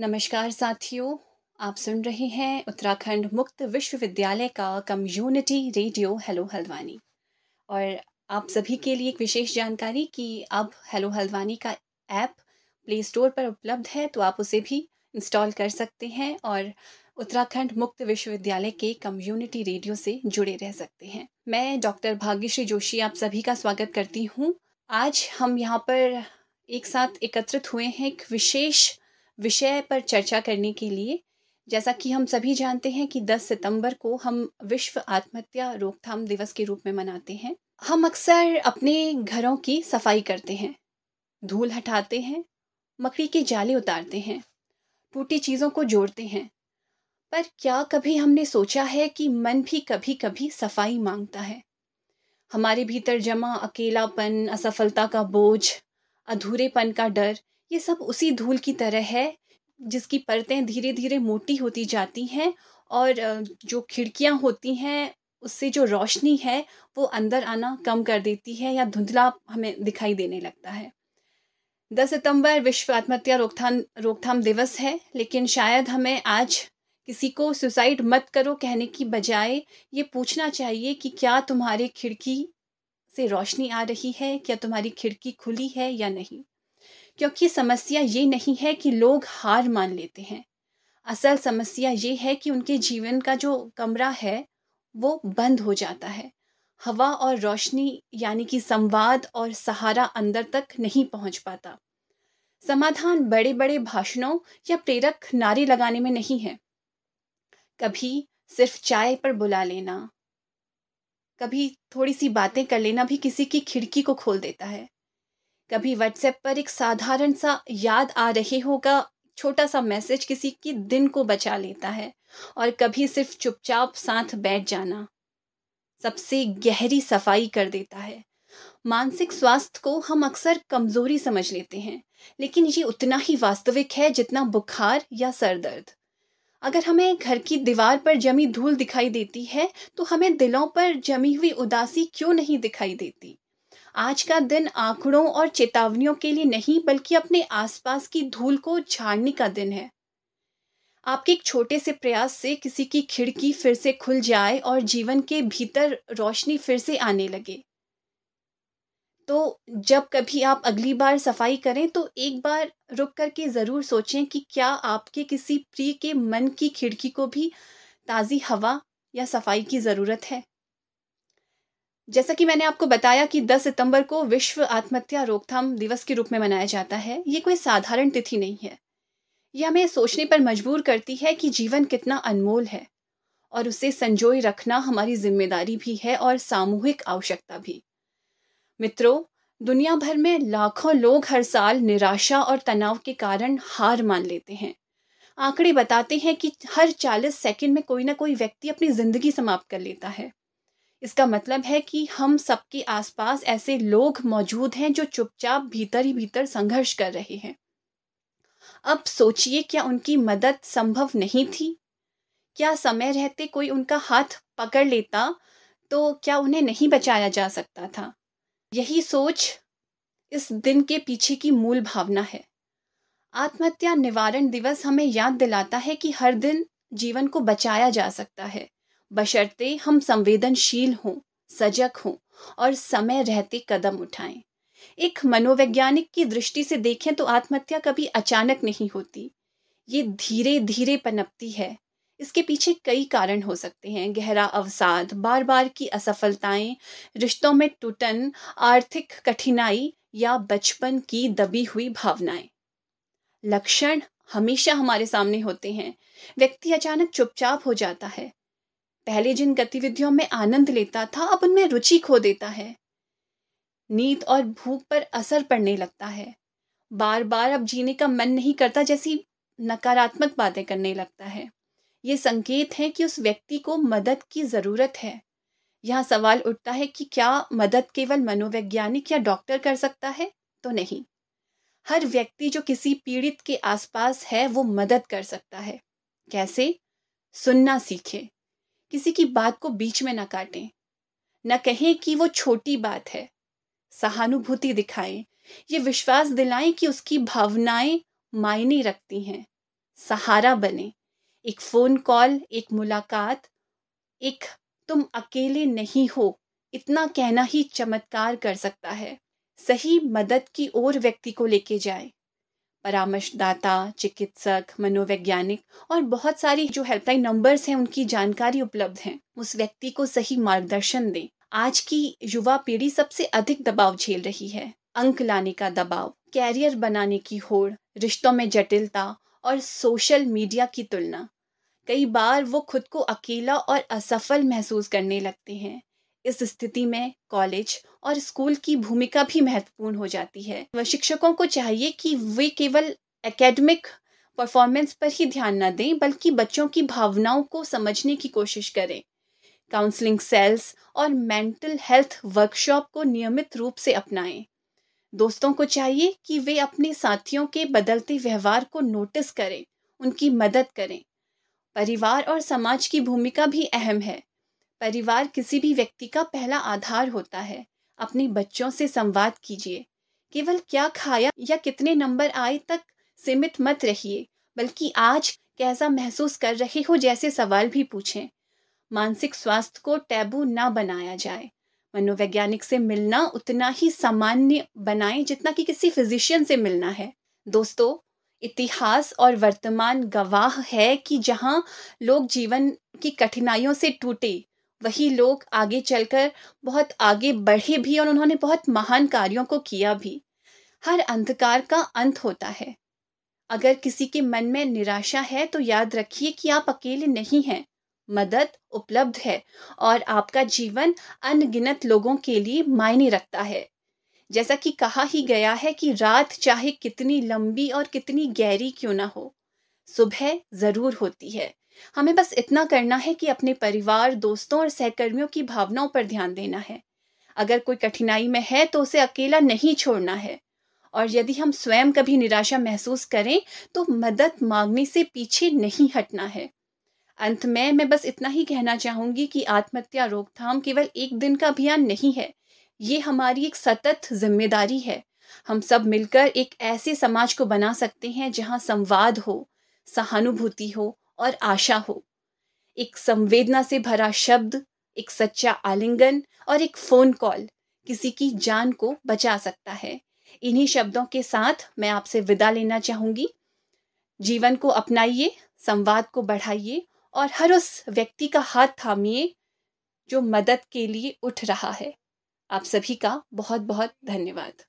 नमस्कार साथियों, आप सुन रहे हैं उत्तराखंड मुक्त विश्वविद्यालय का कम्युनिटी रेडियो हेलो हल्द्वानी। और आप सभी के लिए एक विशेष जानकारी कि अब हेलो हल्द्वानी का ऐप प्ले स्टोर पर उपलब्ध है, तो आप उसे भी इंस्टॉल कर सकते हैं और उत्तराखंड मुक्त विश्वविद्यालय के कम्युनिटी रेडियो से जुड़े रह सकते हैं। मैं डॉक्टर भाग्यश्री जोशी आप सभी का स्वागत करती हूँ। आज हम यहाँ पर एक साथ एकत्रित हुए हैं एक विशेष विषय पर चर्चा करने के लिए। जैसा कि हम सभी जानते हैं कि 10 सितंबर को हम विश्व आत्महत्या रोकथाम दिवस के रूप में मनाते हैं। हम अक्सर अपने घरों की सफाई करते हैं, धूल हटाते हैं, मकड़ी के जाले उतारते हैं, टूटी चीज़ों को जोड़ते हैं। पर क्या कभी हमने सोचा है कि मन भी कभी कभी सफाई मांगता है? हमारे भीतर जमा अकेलापन, असफलता का बोझ, अधूरेपन का डर, ये सब उसी धूल की तरह है जिसकी परतें धीरे धीरे मोटी होती जाती हैं और जो खिड़कियां होती हैं उससे जो रोशनी है वो अंदर आना कम कर देती है या धुंधला हमें दिखाई देने लगता है। 10 सितंबर विश्व आत्महत्या रोकथाम रोकथाम दिवस है, लेकिन शायद हमें आज किसी को सुसाइड मत करो कहने की बजाय ये पूछना चाहिए कि क्या तुम्हारे खिड़की से रोशनी आ रही है, क्या तुम्हारी खिड़की खुली है या नहीं। क्योंकि समस्या ये नहीं है कि लोग हार मान लेते हैं, असल समस्या ये है कि उनके जीवन का जो कमरा है वो बंद हो जाता है। हवा और रोशनी यानी कि संवाद और सहारा अंदर तक नहीं पहुंच पाता। समाधान बड़े बड़े भाषणों या प्रेरक नारे लगाने में नहीं है। कभी सिर्फ चाय पर बुला लेना, कभी थोड़ी सी बातें कर लेना भी किसी की खिड़की को खोल देता है। कभी व्हाट्सएप पर एक साधारण सा याद आ रहे होगा छोटा सा मैसेज किसी के दिन को बचा लेता है। और कभी सिर्फ चुपचाप साथ बैठ जाना सबसे गहरी सफाई कर देता है। मानसिक स्वास्थ्य को हम अक्सर कमजोरी समझ लेते हैं, लेकिन ये उतना ही वास्तविक है जितना बुखार या सर दर्द। अगर हमें घर की दीवार पर जमी धूल दिखाई देती है, तो हमें दिलों पर जमी हुई उदासी क्यों नहीं दिखाई देती? आज का दिन आंकड़ों और चेतावनियों के लिए नहीं, बल्कि अपने आसपास की धूल को झाड़ने का दिन है। आपके एक छोटे से प्रयास से किसी की खिड़की फिर से खुल जाए और जीवन के भीतर रोशनी फिर से आने लगे। तो जब कभी आप अगली बार सफाई करें तो एक बार रुक करके ज़रूर सोचें कि क्या आपके किसी प्रिय के मन की खिड़की को भी ताज़ी हवा या सफाई की ज़रूरत है। जैसा कि मैंने आपको बताया कि 10 सितंबर को विश्व आत्महत्या रोकथाम दिवस के रूप में मनाया जाता है। ये कोई साधारण तिथि नहीं है। ये हमें सोचने पर मजबूर करती है कि जीवन कितना अनमोल है और उसे संजोए रखना हमारी जिम्मेदारी भी है और सामूहिक आवश्यकता भी। मित्रों, दुनिया भर में लाखों लोग हर साल निराशा और तनाव के कारण हार मान लेते हैं। आंकड़े बताते हैं कि हर 40 सेकंड में कोई ना कोई व्यक्ति अपनी जिंदगी समाप्त कर लेता है। इसका मतलब है कि हम सबके आसपास ऐसे लोग मौजूद हैं जो चुपचाप भीतर ही भीतर संघर्ष कर रहे हैं। अब सोचिए, क्या उनकी मदद संभव नहीं थी? क्या समय रहते कोई उनका हाथ पकड़ लेता तो क्या उन्हें नहीं बचाया जा सकता था? यही सोच इस दिन के पीछे की मूल भावना है। आत्महत्या निवारण दिवस हमें याद दिलाता है कि हर दिन जीवन को बचाया जा सकता है, बशर्ते हम संवेदनशील हों, सजग हों और समय रहते कदम उठाएं। एक मनोवैज्ञानिक की दृष्टि से देखें तो आत्महत्या कभी अचानक नहीं होती, ये धीरे धीरे पनपती है। इसके पीछे कई कारण हो सकते हैं: गहरा अवसाद, बार बार की असफलताएं, रिश्तों में टूटन, आर्थिक कठिनाई या बचपन की दबी हुई भावनाएं। लक्षण हमेशा हमारे सामने होते हैं। व्यक्ति अचानक चुपचाप हो जाता है, पहले जिन गतिविधियों में आनंद लेता था अब उनमें रुचि खो देता है। नींद और भूख पर असर पड़ने लगता है, बार बार अब जीने का मन नहीं करता जैसी नकारात्मक बातें करने लगता है। ये संकेत है कि उस व्यक्ति को मदद की जरूरत है। यहाँ सवाल उठता है कि क्या मदद केवल मनोवैज्ञानिक या डॉक्टर कर सकता है? तो नहीं, हर व्यक्ति जो किसी पीड़ित के आसपास है वो मदद कर सकता है। कैसे? सुनना सीखें, किसी की बात को बीच में ना काटें, न कहें कि वो छोटी बात है, सहानुभूति दिखाएं, ये विश्वास दिलाएं कि उसकी भावनाएं मायने रखती हैं। सहारा बने। एक फ़ोन कॉल, एक मुलाकात, एक तुम अकेले नहीं हो, इतना कहना ही चमत्कार कर सकता है। सही मदद की ओर व्यक्ति को लेके जाए। परामर्शदाता, चिकित्सक, मनोवैज्ञानिक और बहुत सारी जो हेल्पलाइन नंबर्स हैं उनकी जानकारी उपलब्ध है। उस व्यक्ति को सही मार्गदर्शन दें। आज की युवा पीढ़ी सबसे अधिक दबाव झेल रही है। अंक लाने का दबाव, कैरियर बनाने की होड़, रिश्तों में जटिलता और सोशल मीडिया की तुलना। कई बार वो खुद को अकेला और असफल महसूस करने लगते हैं। इस स्थिति में कॉलेज और स्कूल की भूमिका भी महत्वपूर्ण हो जाती है। शिक्षकों को चाहिए कि वे केवल एकेडमिक परफॉर्मेंस पर ही ध्यान न दें, बल्कि बच्चों की भावनाओं को समझने की कोशिश करें। काउंसलिंग सेल्स और मेंटल हेल्थ वर्कशॉप को नियमित रूप से अपनाएं। दोस्तों को चाहिए कि वे अपने साथियों के बदलते व्यवहार को नोटिस करें, उनकी मदद करें। परिवार और समाज की भूमिका भी अहम है। परिवार किसी भी व्यक्ति का पहला आधार होता है। अपने बच्चों से संवाद कीजिए। केवल क्या खाया या कितने नंबर आए तक सीमित मत रहिए, बल्कि आज कैसा महसूस कर रहे हो जैसे सवाल भी पूछें। मानसिक स्वास्थ्य को टैबू ना बनाया जाए। मनोवैज्ञानिक से मिलना उतना ही सामान्य बनाएं जितना कि किसी फिजिशियन से मिलना है। दोस्तों, इतिहास और वर्तमान गवाह है कि जहां लोग जीवन की कठिनाइयों से टूटे, वही लोग आगे चलकर बहुत आगे बढ़े भी और उन्होंने बहुत महान कार्यों को किया भी। हर अंधकार का अंत होता है। अगर किसी के मन में निराशा है तो याद रखिए कि आप अकेले नहीं हैं। मदद उपलब्ध है और आपका जीवन अनगिनत लोगों के लिए मायने रखता है। जैसा कि कहा ही गया है कि रात चाहे कितनी लंबी और कितनी गहरी क्यों ना हो, सुबह ज़रूर होती है। हमें बस इतना करना है कि अपने परिवार, दोस्तों और सहकर्मियों की भावनाओं पर ध्यान देना है। अगर कोई कठिनाई में है तो उसे अकेला नहीं छोड़ना है। और यदि हम स्वयं कभी निराशा महसूस करें तो मदद मांगने से पीछे नहीं हटना है। अंत में मैं बस इतना ही कहना चाहूँगी कि आत्महत्या रोकथाम केवल एक दिन का अभियान नहीं है। ये हमारी एक सतत ज़िम्मेदारी है। हम सब मिलकर एक ऐसे समाज को बना सकते हैं जहाँ संवाद हो, सहानुभूति हो और आशा हो। एक संवेदना से भरा शब्द, एक सच्चा आलिंगन और एक फ़ोन कॉल किसी की जान को बचा सकता है। इन्हीं शब्दों के साथ मैं आपसे विदा लेना चाहूँगी। जीवन को अपनाइए, संवाद को बढ़ाइए और हर उस व्यक्ति का हाथ थामिए जो मदद के लिए उठ रहा है। आप सभी का बहुत बहुत धन्यवाद।